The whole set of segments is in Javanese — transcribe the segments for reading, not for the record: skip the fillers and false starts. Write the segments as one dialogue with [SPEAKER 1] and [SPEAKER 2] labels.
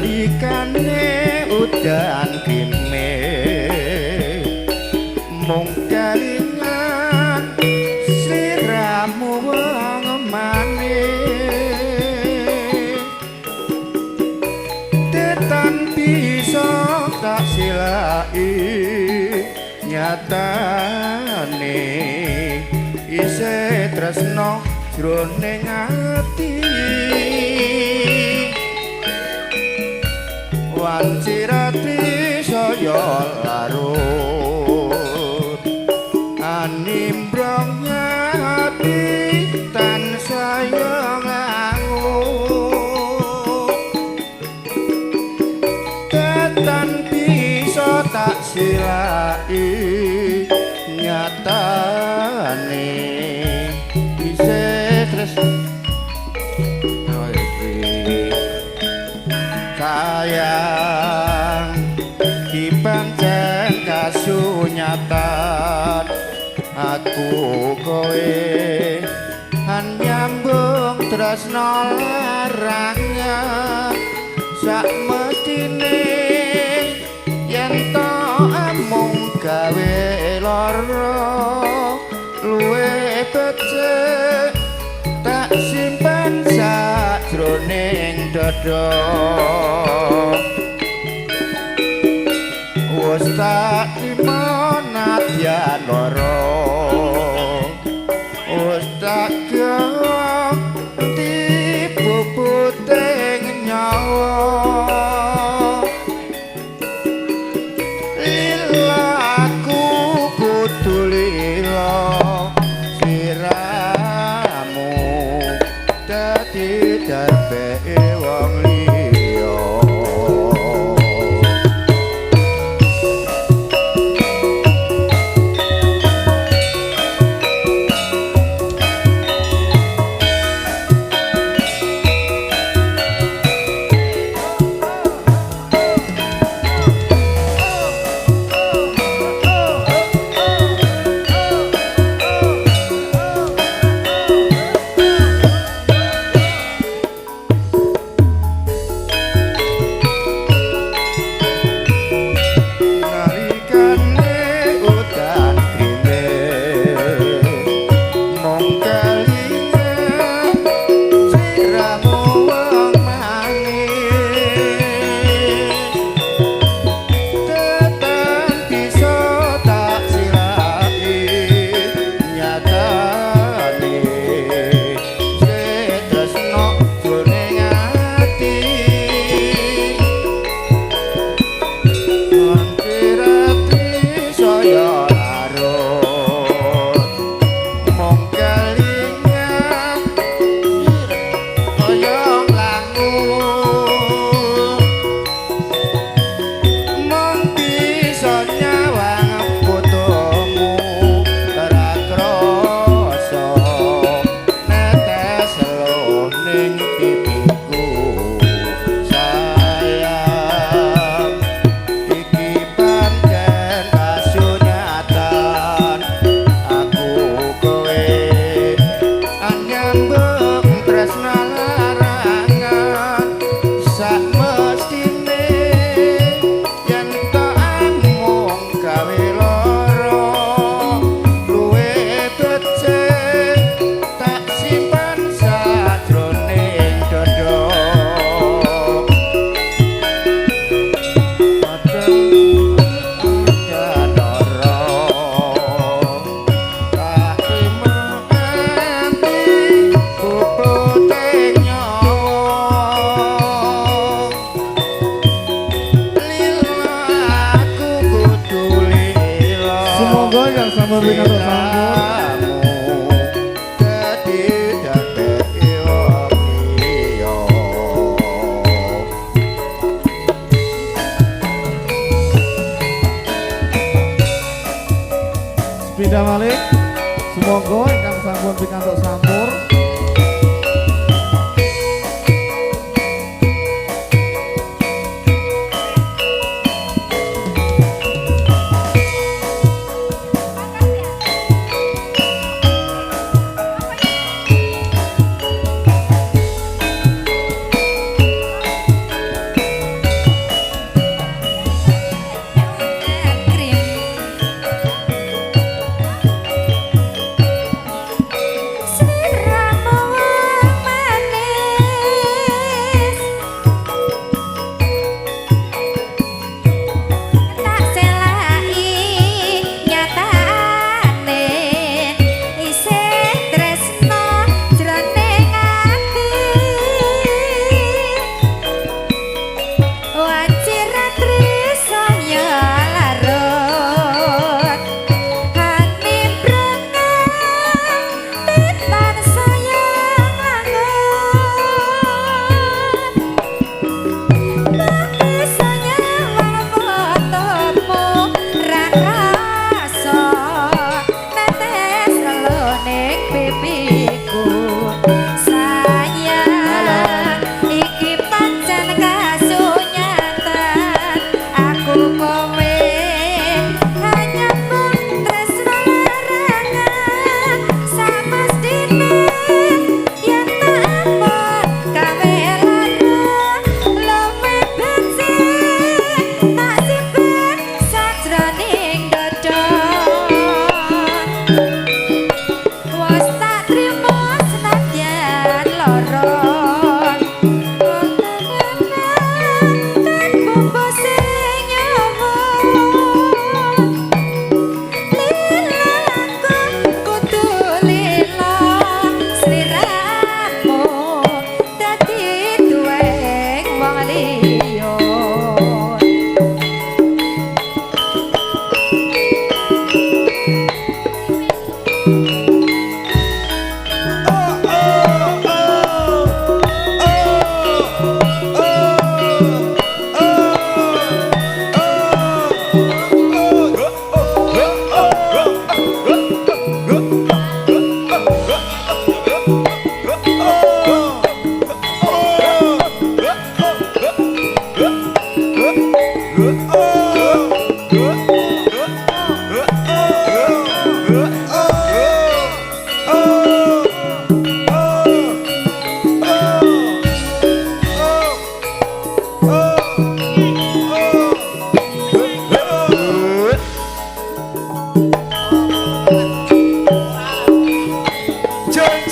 [SPEAKER 1] nalikane udan kime mung kelingan sliramu wong manis tetan bisa tak silai nyatane isih tresno jroning ati wancirati saya larut animbrong ati tansah ngangut tetan bisa tak silai nyatane isih tresno sayang dipancen kasunyatan aku kowe nyambung tresno larangan sak mestine yen to amung gawe lara luwe becik tak simpen sajroning dada wis tak trimo nadyan lara wis tak ganti puputing nyawa lilaku kudu lila sliramu dadi darbeke wong liya
[SPEAKER 2] Pindah balik, semoga ingkang sampun pikantuk sampur.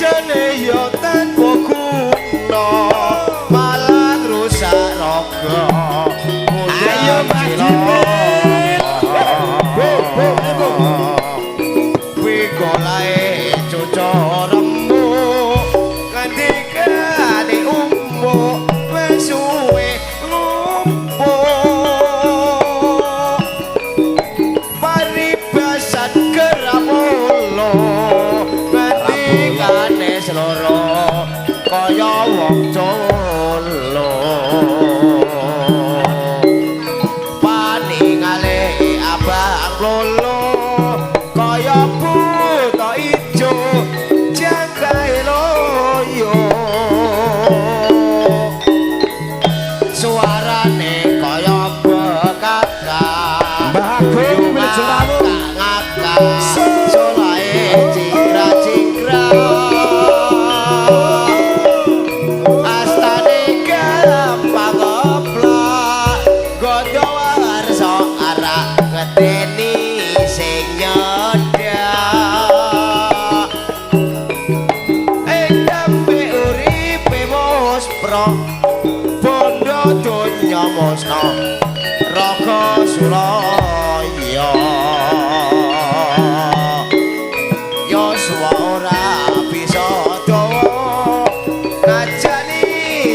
[SPEAKER 1] jane yo tanpa guna malah rusak raga ayo maju kuwi golae cocoremu ngendikane ummu wis suwe ngumpul paribasan keramolo ngendikane seloro kaya wong colo paningale abang lolo kaya buta ijo jangkae loyo suarane kaya bekakak
[SPEAKER 2] Bagus milik selalu.
[SPEAKER 1] ngakak solae cikra-cikra astane gampang goblok godho warsa arak ngeteni sing nyedak dambe uripe wis pro bondo donya musna raga suraya Yoswa ora bisa dawa ngajani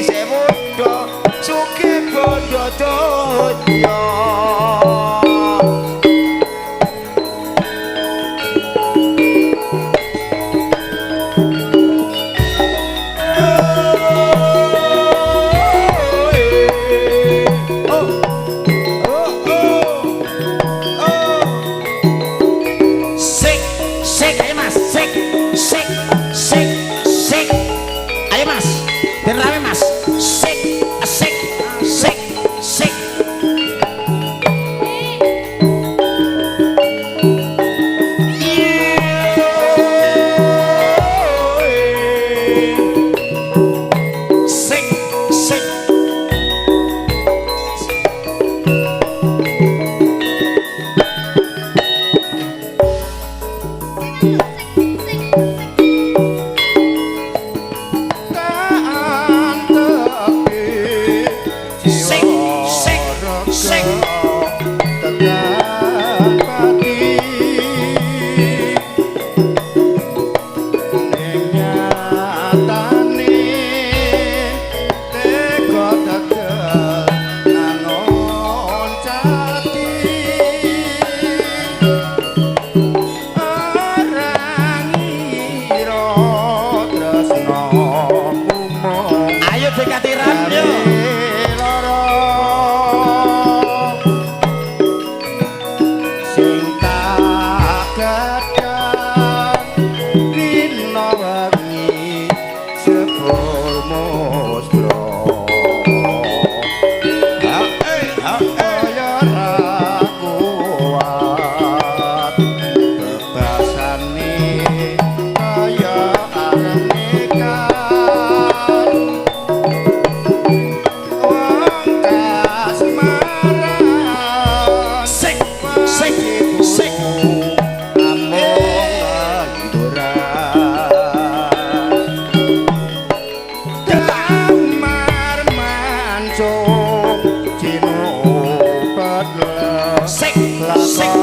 [SPEAKER 1] semudo sugih bondo donya
[SPEAKER 3] Sik, sik, ayo mas, sik, sik, sik, sik. Ayo mas, biar rame mas. Sik, sik, sik, sik. Sik, sik. Sik, sik, sik. Ayo dekati ramyo.
[SPEAKER 1] Sing tak kadang dina wengi sepur mostro kaya ra kuat bebasane kaya arep nikah wong kasmaran
[SPEAKER 3] Sik, sik, sik. Sik, sik.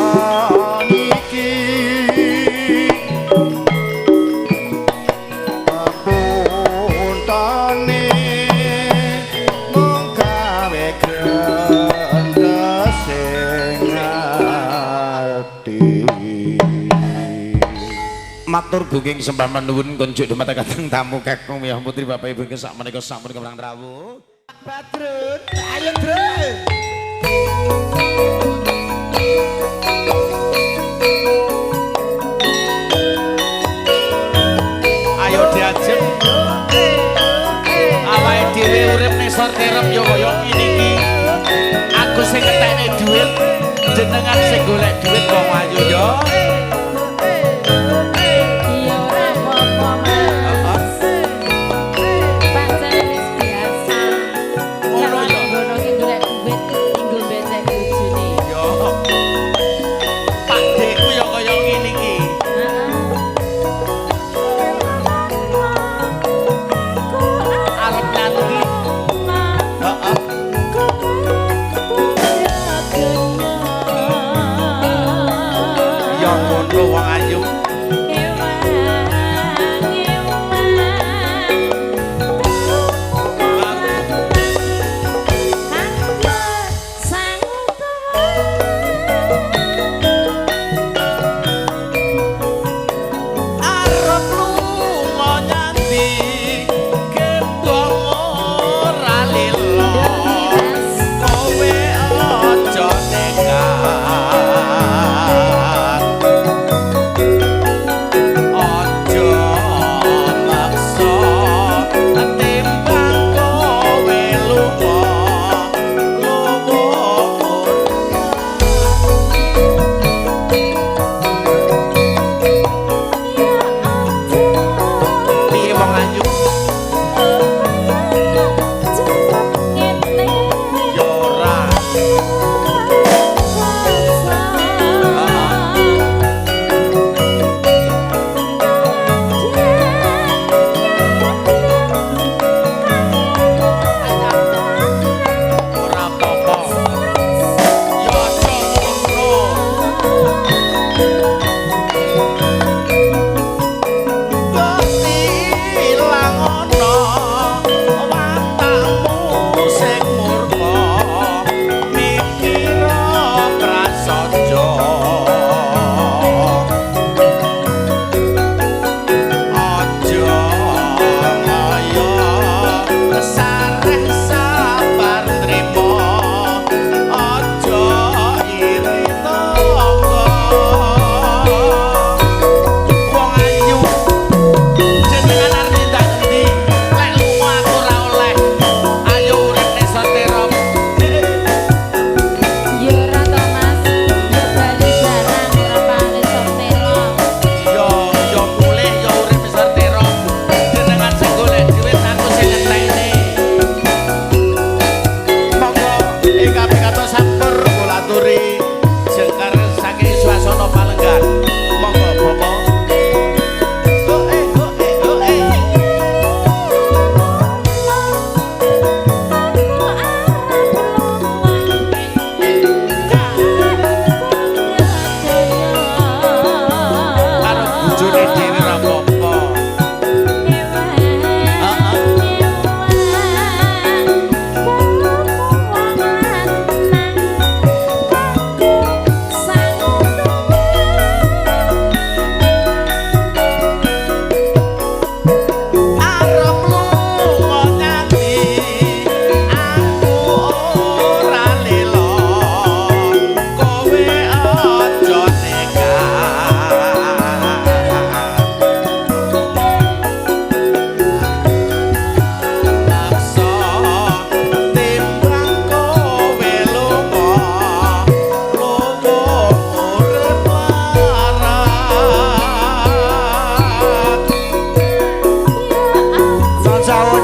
[SPEAKER 3] Matur booking sembah menuwun konjuk dumateng kateng tamu kakung miyah putri bapak ibu sak menika sampun kemrang rawuh.
[SPEAKER 1] Badrun, ayo Drun.
[SPEAKER 3] Ayo diajeng. Awake dhewe urip ning sorterep yo kaya ngene iki. Aku sing ngetekne dhuwit, jenengan sing golek dhuwit wong ayu yo.
[SPEAKER 4] Iya ora apa-apa Mas. Pancen wis biasa.
[SPEAKER 3] Ngono yo.
[SPEAKER 4] Ngono ki golek duit nggo becek bojone.
[SPEAKER 3] Yo. Pak Dekku yo kaya ngene iki.
[SPEAKER 4] Heeh.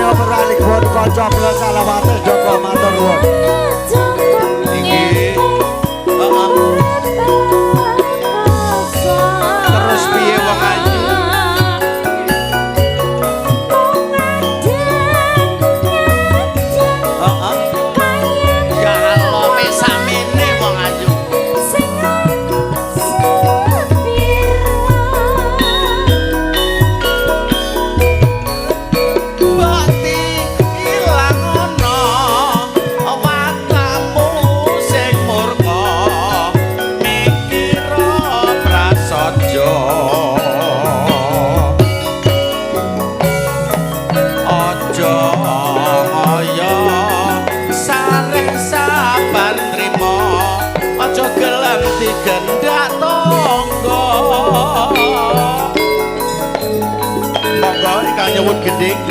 [SPEAKER 5] Kula beralik buat kanca kula salawate Joko matur nuwun.
[SPEAKER 1] Iki. Terus piye wong ayu? Ya Allah, wis samene wong ayu. Bati ilang ana awakmu sing murka mikira prasaja aja kaya sareng sabar trima aja gelem digendak tangga monggo ingkang nyuwun gending.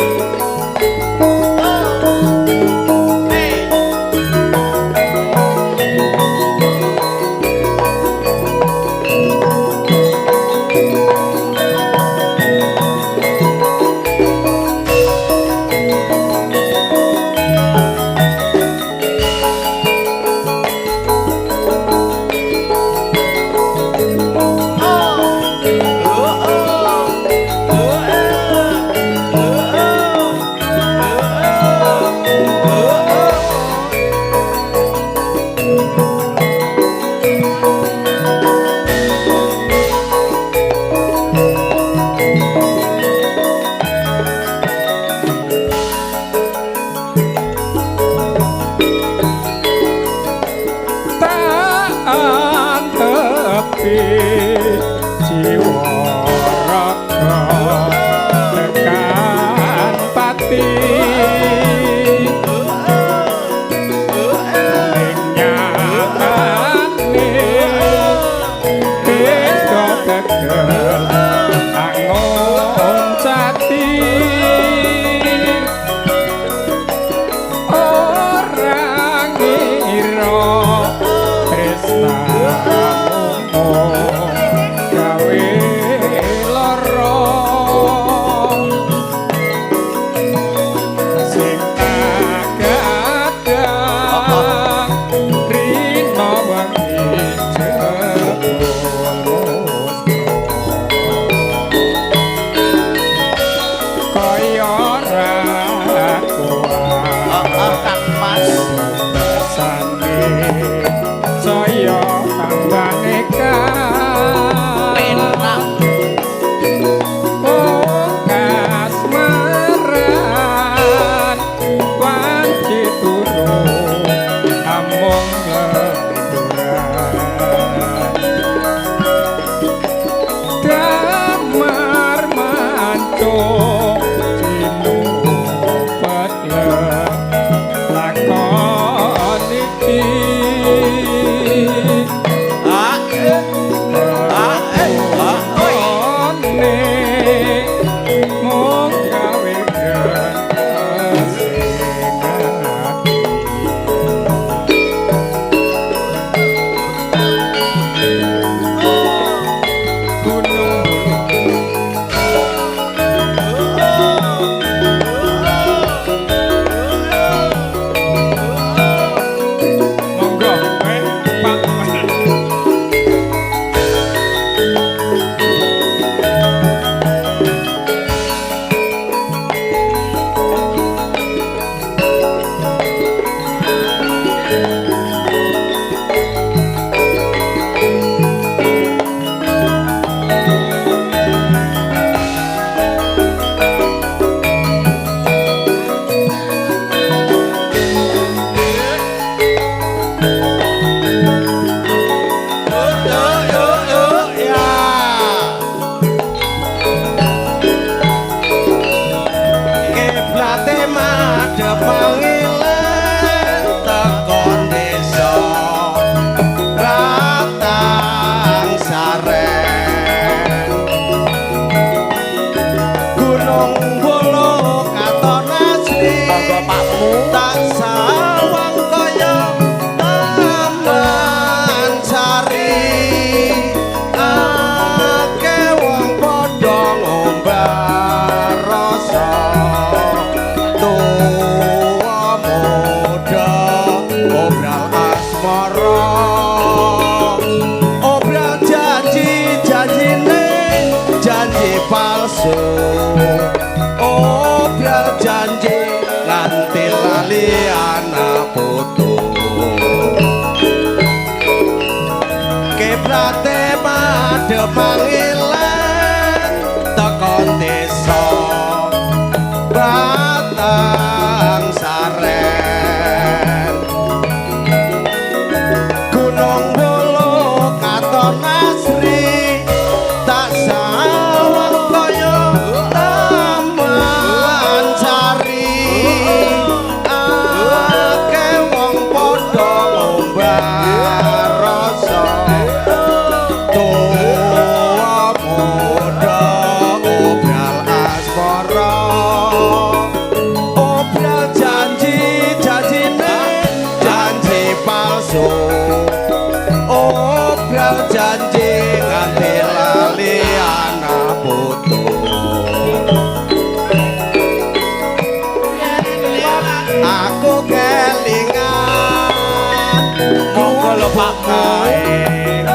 [SPEAKER 1] bapakmu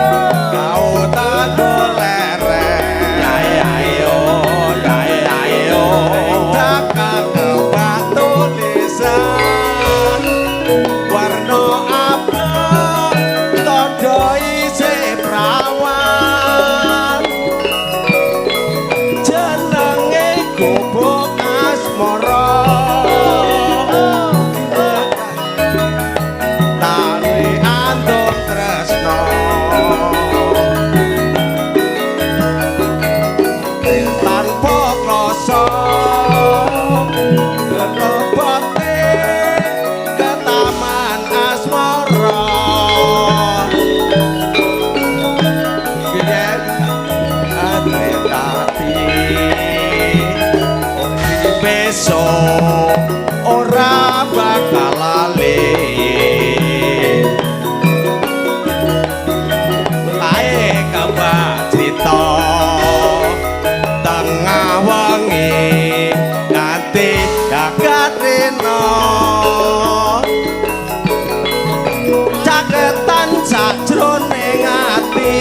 [SPEAKER 1] kau tak doleren ayo takkan kebak tulisan warna abang tondo isih prawan jenenge gubuk asmara tali andung tresno tanpa krasa kebote ke taman asmara biyen adretati besok ora bakal lali lae kembang cita tengah wengi nganti jagat rino caketan sajroning ati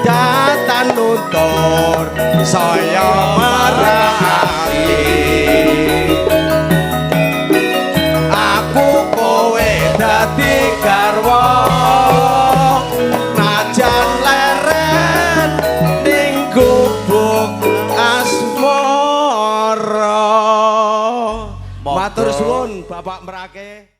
[SPEAKER 1] datan nutur saya merahati aku kowe dadi garwa najan leren ning gubuk asmara matur suwun Bapak Merake.